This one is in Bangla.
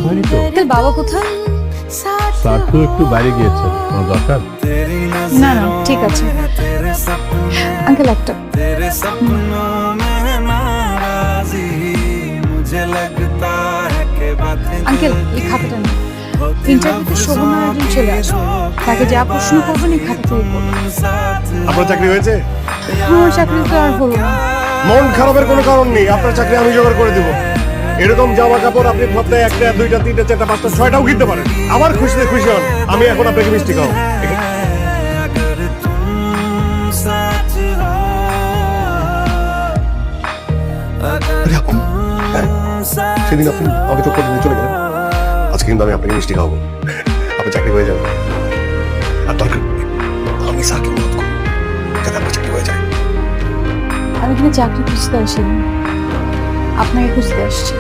হয়নি তো? বাবা কোথায়? স্যার তো একটু বাইরে গিয়েছে, কোনো দরকার? না না ঠিক আছে আঙ্কেল একটা আঙ্কেল এই খাতাটা নিন ইন্টারভিউতে শোভনা একজন চলে আসবে তাকে যা প্রশ্ন করবেন এই খাতা থেকে করবেন আপনার চাকরি হয়েছে? আমার চাকরি তো আর হলো না মন খারাপের কোনো কারণ নেই, আপনার চাকরি আমি জোগাড় করে দেবো। এরকম জামা কাপড় আপনি সপ্তাহে একটা, দুইটা, তিনটা, চারটা, পাঁচটা, ছয়টাও কিনতে পারেন। আমার খুশিতে খুশি হন। আমি এখন আপনাকে মিষ্টি খাও। সেদিন আপনি আমাকে চোখ করে চলে গেলেন, আজকে কিন্তু আমি আপনাকে মিষ্টি খাওয়াবো। আপনি চাকরি হয়ে যাবে। আর দরকার আমি স্যারকে অনুরোধ করবো যাতে আপনার চাকরি হয়ে যায়। আমি এখানে চাকরি খুঁজতে আসিনি আপনাকে খুঁজতে আসছি